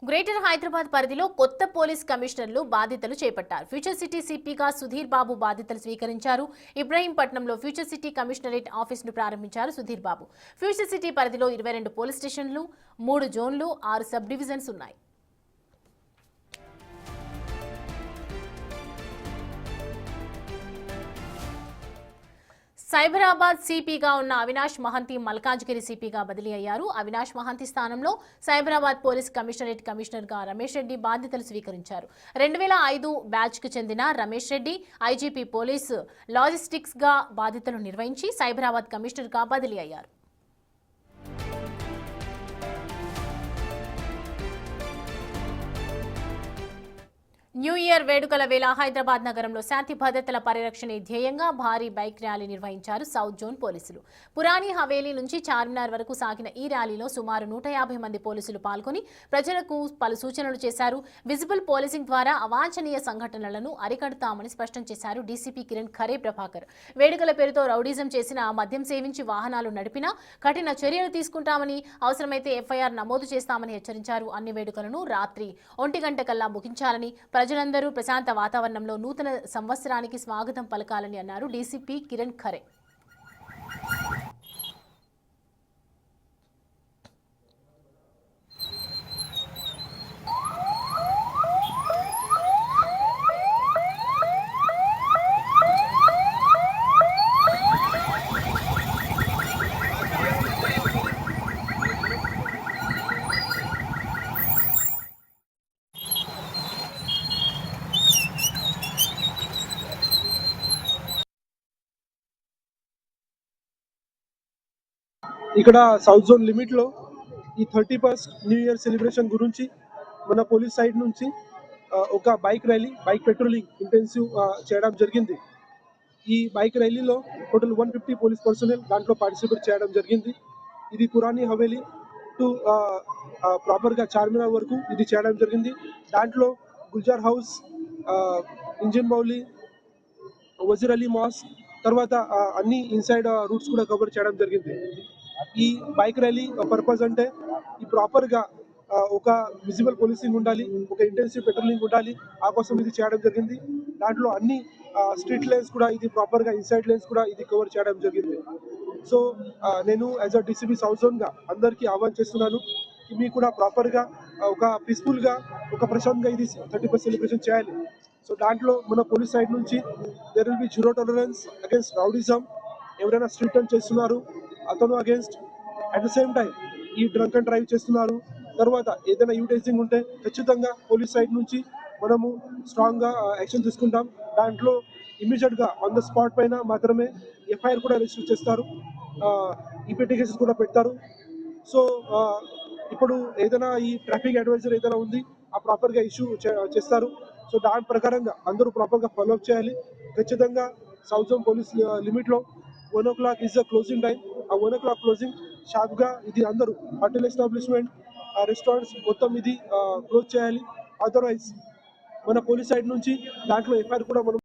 Greater Hyderabad పరిధిలో కొత్త police కమిషనర్లు బాధ్యతలు చేపట్టారు. ఫ్యూచర్ సిటీ సిపిగా సుధీర్ బాబు బాధ్యతలు స్వీకరించారు. ఇబ్రహీంపట్నంలో ఫ్యూచర్ సిటీ కమిషనరేట్ ఆఫీసును ప్రారంభించారు సుధీర్ బాబు. ఫ్యూచర్ సిటీ పరిధిలో 22 పోలీస్ స్టేషన్లు, 3 జోన్లు, 6 సబ్ డివిజన్స్ ఉన్నాయి. సైబరాబాద్ సిపిగా ఉన్న అవినాష్ మహంతి మల్కాజ్గిరి సిపిగా బదిలీ అయ్యారు. అవినాష్ మహంతి స్థానంలో సైబరాబాద్ పోలీస్ కమిషనరేట్ కమిషనర్గా రమేష్ రెడ్డి బాధ్యతలు స్వీకరించారు. 2005 బ్యాచ్కు చెందిన రమేష్ రెడ్డి ఐజీపీ పోలీస్ లాజిస్టిక్స్గా బాధ్యతలు నిర్వహించి సైబరాబాద్ కమిషనర్గా బదిలీ అయ్యారు. న్యూ ఇయర్ వేడుకల వేళ హైదరాబాద్ నగరంలో శాంతి భద్రతల పరిరక్షణ ధ్యేయంగా భారీ బైక్ ర్యాలీ నిర్వహించారు సౌత్ జోన్ పోలీసులు. పురాణి హవేలీ నుంచి చార్మినార్ వరకు సాగిన ఈ ర్యాలీలో సుమారు 150 మంది పోలీసులు పాల్గొని ప్రజలకు పలు సూచనలు చేశారు. విజిబుల్ పోలీసింగ్ ద్వారా అవాంఛనీయ సంఘటనలను అరికడతామని స్పష్టం చేశారు డీసీపీ కిరణ్ ఖరే ప్రభాకర్. వేడుకల పేరుతో రౌడీజం చేసిన, మద్యం సేవించి వాహనాలు నడిపినా కఠిన చర్యలు తీసుకుంటామని, అవసరమైతే ఎఫ్ఐఆర్ నమోదు చేస్తామని హెచ్చరించారు. అన్ని వేడుకలను రాత్రి 1 గంట కల్లా ముగించాలని, ప్రజలందరూ ప్రశాంత వాతావరణంలో నూతన సంవత్సరానికి స్వాగతం పలకాలని అన్నారు డీసీపీ కిరణ్ ఖరే. ఇక్కడ సౌత్ జోన్ లిమిట్ లో ఈ 31st న్యూ ఇయర్ సెలబ్రేషన్ గురించి మన పోలీస్ సైడ్ నుంచి ఒక బైక్ పెట్రోలింగ్ ఇంటెన్సివ్ చేయడం జరిగింది. ఈ బైక్ ర్యాలీలో టోటల్ 150 పోలీస్ పర్సనల్ దాంట్లో పార్టిసిపేట్ చేయడం జరిగింది. ఇది పురాణి హవేలీ టు ప్రాపర్గా చార్మినార్ వరకు ఇది చేయడం జరిగింది. దాంట్లో Gulzar house, engine బౌలి, Wazir Ali mask, తర్వాత అన్ని ఇన్సైడ్ రూట్స్ కూడా కవర్ చేయడం జరిగింది. ఈ బైక్ ర్యాలీ పర్పస్ అంటే ఈ ప్రాపర్గా ఒక విజిబుల్ పోలీసింగ్ ఉండాలి, ఒక ఇంటెన్సివ్ పెట్రోలింగ్ ఉండాలి, ఆ కోసం ఇది చేయడం జరిగింది. దాంట్లో అన్ని స్ట్రీట్ లైన్స్ కూడా ఇది ప్రాపర్గా ఇన్సైడ్ లైన్స్ కూడా ఇది కవర్ చేయడం జరిగింది. సో నేను యాజ్ అ డీసీపీ సౌత్ జోన్గా అందరికీ ఆహ్వానం చేస్తున్నాను, మీకు కూడా ప్రాపర్గా ఒక పీస్ఫుల్గా, ఒక ప్రశాంతంగా ఇది 31st సెలబ్రేషన్ చేయాలి. సో దాంట్లో మన పోలీస్ సైడ్ నుంచి there will be 0 tolerance against rowdyism. ఎవరైనా స్ట్రీట్ టర్న్ చేస్తున్నారు అతను against, at the same time ఈ డ్రంక్ అండ్ డ్రైవ్ చేస్తున్నారు, తర్వాత ఏదైనా యూటైజింగ్ ఉంటే ఖచ్చితంగా పోలీస్ సైడ్ నుంచి మనము స్ట్రాంగ్గా యాక్షన్ తీసుకుంటాం. దాంట్లో ఇమీడియట్గా ఆన్ ద స్పాట్ పైన మాత్రమే ఎఫ్ఐఆర్ కూడా రిజిస్టర్ చేస్తారు, ఈపీటీ కేసెస్ కూడా పెడతారు. సో ఇప్పుడు ఏదైనా ఈ ట్రాఫిక్ అడ్వైజర్ ఏదైనా ఉంది ఆ ప్రాపర్గా ఇష్యూ చేస్తారు. సో దాని ప్రకారంగా అందరూ ప్రాపర్గా ఫాలోఅప్ చేయాలి. ఖచ్చితంగా సౌత్ జోన్ పోలీస్ లిమిట్లో 1 o'clock is the closing time. ఆ 1 o'clock క్లోజింగ్ షార్ప్గా ఇది అందరూ హోటల్ ఎస్టాబ్లిష్మెంట్, రెస్టారెంట్స్ మొత్తం ఇది క్లోజ్ చేయాలి. అదర్వైజ్ మన పోలీస్ సైడ్ నుంచి దాంట్లో ఎఫ్ఐఆర్ కూడా మనం